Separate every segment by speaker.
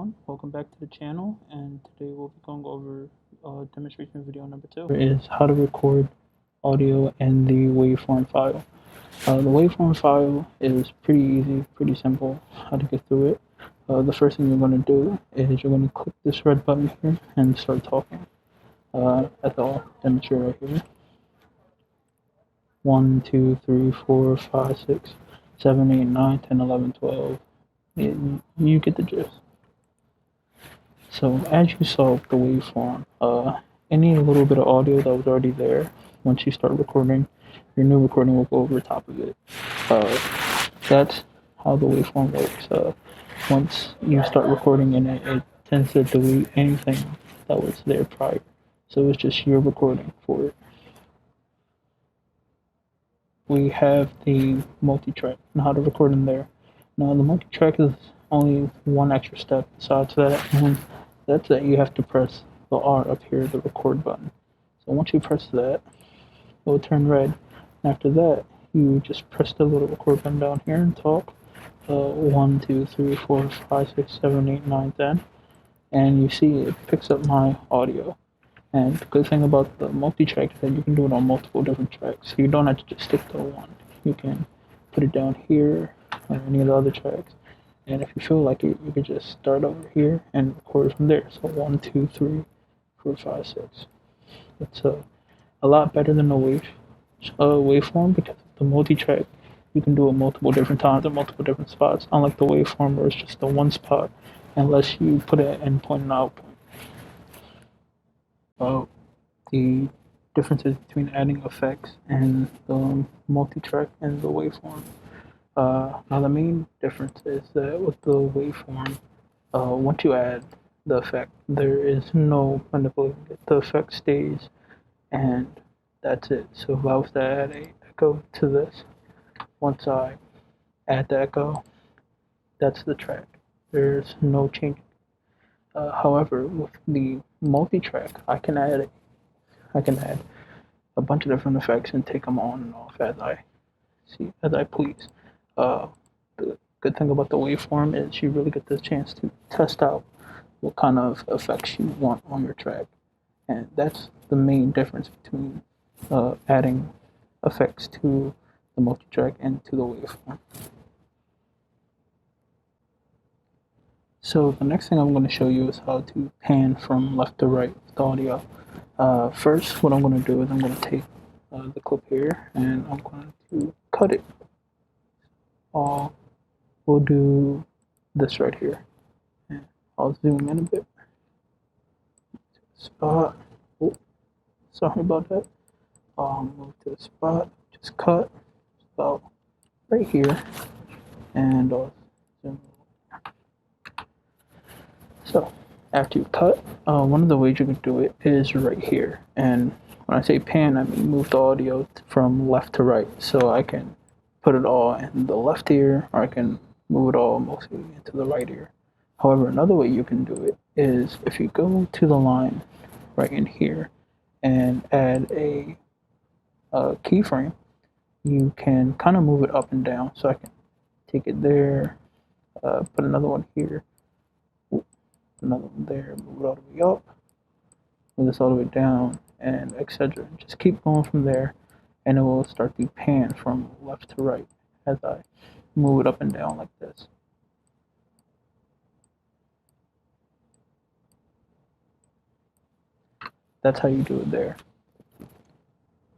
Speaker 1: everyone, welcome back to the channel, and today we'll be going over demonstration video number 2. Is how to record audio in the waveform file. The waveform file is pretty easy, pretty simple how to get through it. The first thing you're going to do is you're going to click this red button here and start talking. That's all, demonstrate right here. 1, 2, 3, 4, 5, 6, 7, 8, 9, 10, 11, 12. You get the gist. So as you saw with the waveform, any little bit of audio that was already there, once you start recording, your new recording will go over top of it. That's how the waveform works. Once you start recording in it, it tends to delete anything that was there prior. So it's just your recording for it. We have the multi-track and how to record in there. Now the multi-track is only one extra step besides that, and that's that you have to press the R up here, the record button. So once you press that, it will turn red. And after that, you just press the little record button down here and talk. 1, 2, 3, 4, 5, 6, 7, 8, 9, 10. And you see it picks up my audio. And the good thing about the multi-track is that you can do it on multiple different tracks. So you don't have to just stick to one. You can put it down here or any of the other tracks. And if you feel like it, you can just start over here and record from there. So 1, 2, 3, 4, 5, 6. It's a lot better than the waveform because the multi-track, you can do it multiple different times at multiple different spots. Unlike the waveform where it's just the one spot unless you put an endpoint and output. The differences between adding effects and the multi-track and the waveform. Now the main difference is that with the waveform, once you add the effect, there is no manipulating it. The effect stays, and that's it. So if I was to add a echo to this, once I add the echo, that's the track. There's no change. However, with the multi-track, I can add a bunch of different effects and take them on and off as I please. The good thing about the waveform is you really get the chance to test out what kind of effects you want on your track, and that's the main difference between adding effects to the multi-track and to the waveform. So the next thing I'm going to show you is how to pan from left to right with the audio. First, what I'm going to do is I'm going to take the clip here and I'm going to cut it. We'll do this right here. And I'll zoom in a bit. Spot. Oh, sorry about that. Move to the spot. Just cut about right here, and I'll zoom. So after you cut, one of the ways you can do it is right here. And when I say pan, I mean move the audio from left to right. So I can put it all in the left ear, or I can move it all mostly into the right ear. However, another way you can do it is if you go to the line right in here and add a keyframe, you can kind of move it up and down. So I can take it there, put another one here, another one there, move it all the way up, move this all the way down, and etc. Just keep going from there, and it will start to pan from left to right as I move it up and down like this. That's how you do it there.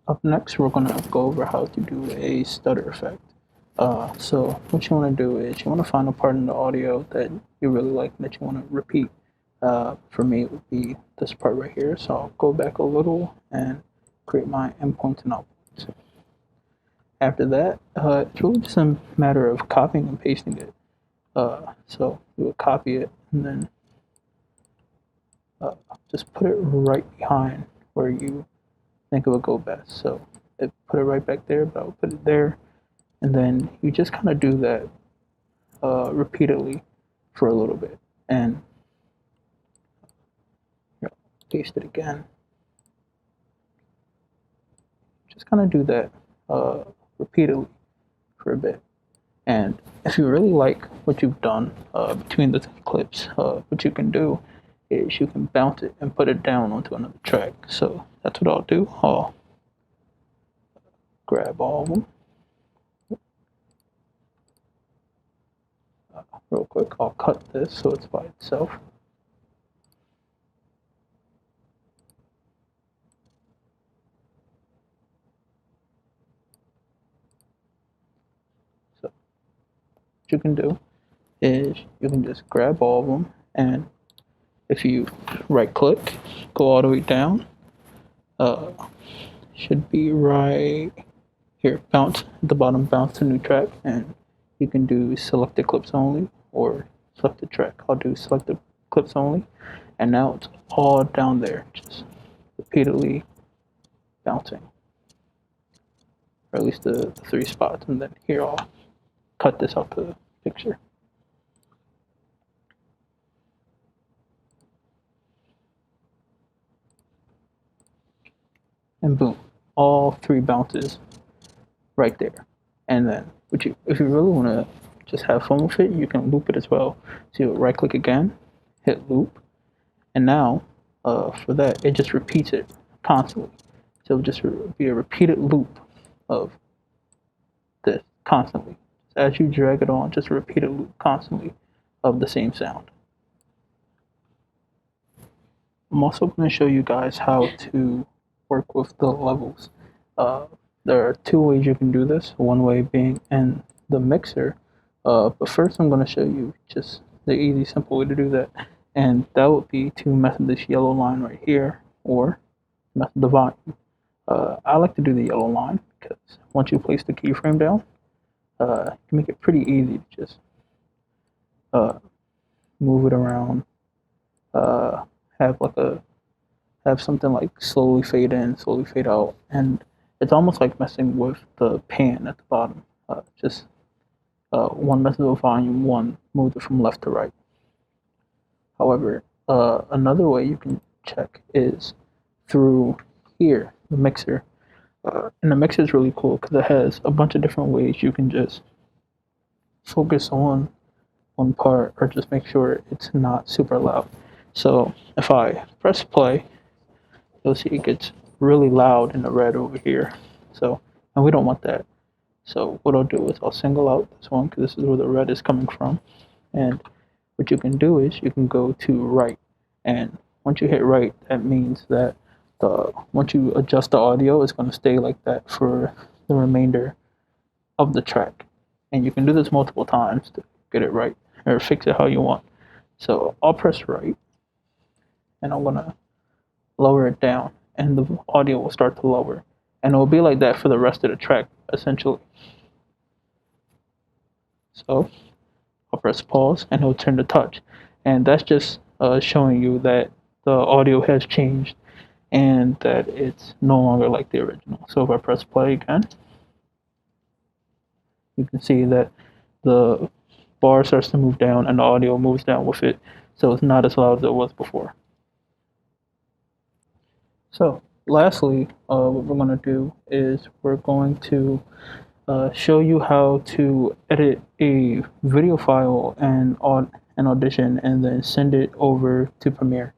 Speaker 1: Up next, we're going to go over how to do a stutter effect. So what you want to do is you want to find a part in the audio that you really like that you want to repeat. For me, it would be this part right here. So I'll go back a little and create my endpoints and outputs. After that, it's really just a matter of copying and pasting it. So you would copy it and then just put it right behind where you think it would go best. So put it right back there, but I'll put it there. And then you just kind of do that repeatedly for a little bit. And paste it again. Just kind of do that repeatedly for a bit. And if you really like what you've done between the clips, what you can do is you can bounce it and put it down onto another track. So that's what I'll do. I'll grab all of them real quick. I'll cut this so it's by itself. So what you can do is you can just grab all of them, and if you right click, go all the way down, should be right here, bounce at the bottom, bounce to new track, and you can do selected clips only or selected track. I'll do selected clips only, and now it's all down there, just repeatedly bouncing, or at least the 3 spots. And then here I'll cut this out the picture. And boom, all 3 bounces right there. And then if you really want to just have fun with it, you can loop it as well. So you right click again, hit loop, and now for that it just repeats it constantly. So it'll just be a repeated loop of this constantly. As you drag it on, just a repeated loop constantly of the same sound. I'm also going to show you guys how to work with the levels. There are 2 ways you can do this. One way being in the mixer, but first I'm going to show you just the easy, simple way to do that, and that would be to mess with this yellow line right here, or mess with the volume. I like to do the yellow line because once you place the keyframe down, you can make it pretty easy to just move it around, have something like slowly fade in, slowly fade out, and it's almost like messing with the pan at the bottom. Just one method of volume, one move it from left to right. However, another way you can check is through here, the mixer. And the mixer is really cool because it has a bunch of different ways you can just focus on one part or just make sure it's not super loud. So if I press play, you'll see it gets really loud in the red over here. So, and we don't want that. So what I'll do is I'll single out this one because this is where the red is coming from. And what you can do is you can go to right. And once you hit right, that means that once you adjust the audio, it's going to stay like that for the remainder of the track. And you can do this multiple times to get it right or fix it how you want. So I'll press right, and I'm going to lower it down, and the audio will start to lower. And it will be like that for the rest of the track, essentially. So I'll press pause, and it'll turn to touch. And that's just showing you that the audio has changed and that it's no longer like the original. So if I press play again, you can see that the bar starts to move down and the audio moves down with it. So it's not as loud as it was before. So lastly, what we're going to do is we're going to show you how to edit a video file and an Audition and then send it over to Premiere.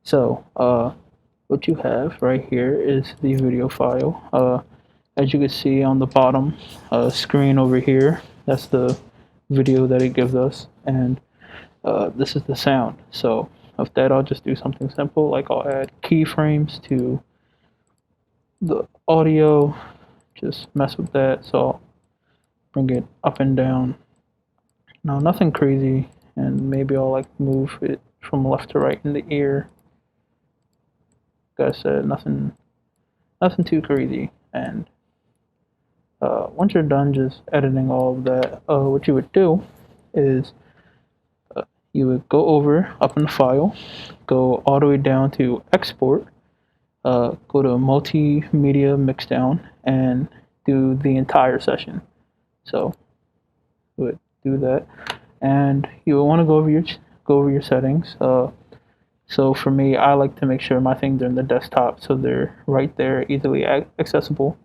Speaker 1: So what you have right here is the video file. As you can see on the bottom screen over here, that's the video that it gives us, and this is the sound. So of that, I'll just do something simple, like I'll add keyframes to the audio, just mess with that. So I'll bring it up and down. Now nothing crazy, and maybe I'll like move it from left to right in the ear. Like I said, nothing too crazy. And once you're done just editing all of that, what you would do is you would go over up in the file, go all the way down to export, go to multimedia mixdown, and do the entire session. So you would do that, and you would want to go over your settings. So for me, I like to make sure my things are in the desktop so they're right there, easily accessible.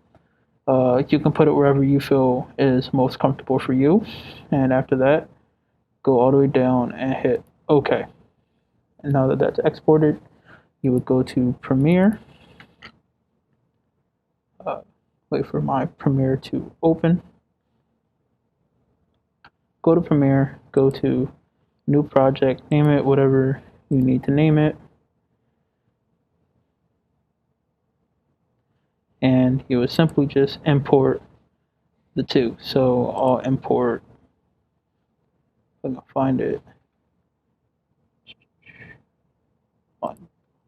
Speaker 1: You can put it wherever you feel is most comfortable for you. And after that, go all the way down and hit OK. And now that that's exported, you would go to Premiere. Wait for my Premiere to open. Go to Premiere, go to New Project, name it whatever you need to name it. And you would simply just import the two. So I'll import, I'm gonna find it.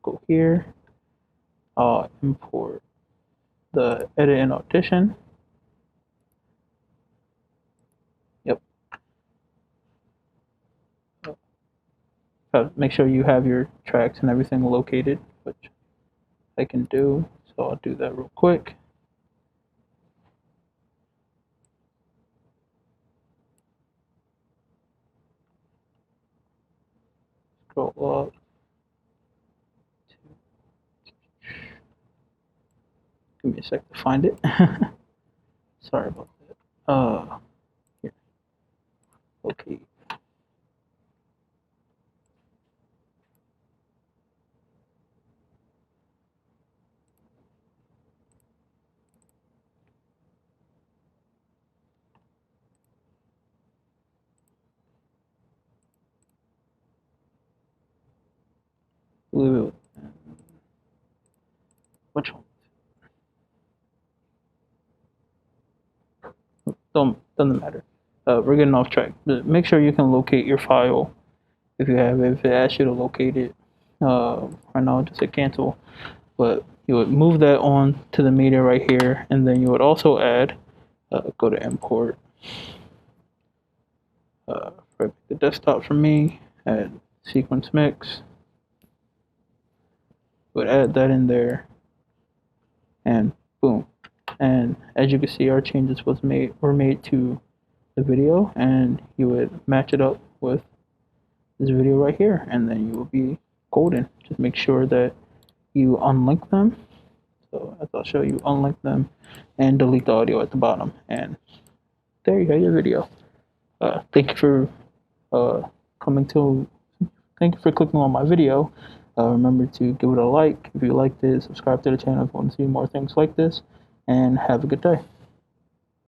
Speaker 1: Go here. I'll import the edit and audition. Yep. Make sure you have your tracks and everything located, which I can do. So I'll do that real quick. Scroll up. Give me a sec to find it. Sorry about that. Here. Okay. Which one? Doesn't matter. We're getting off track. But make sure you can locate your file if you have it. If it asks you to locate it, right now just hit cancel. But you would move that on to the media right here, and then you would also add, go to import, right the desktop for me, add sequence mix. Would add that in there, and boom. And as you can see, our changes were made to the video, and you would match it up with this video right here, and then you will be golden. Just make sure that you unlink them. So as I'll show you, unlink them and delete the audio at the bottom, and there you have your video. Thank you for thank you for clicking on my video. Remember to give it a like if you liked it, subscribe to the channel if you want to see more things like this, and have a good day.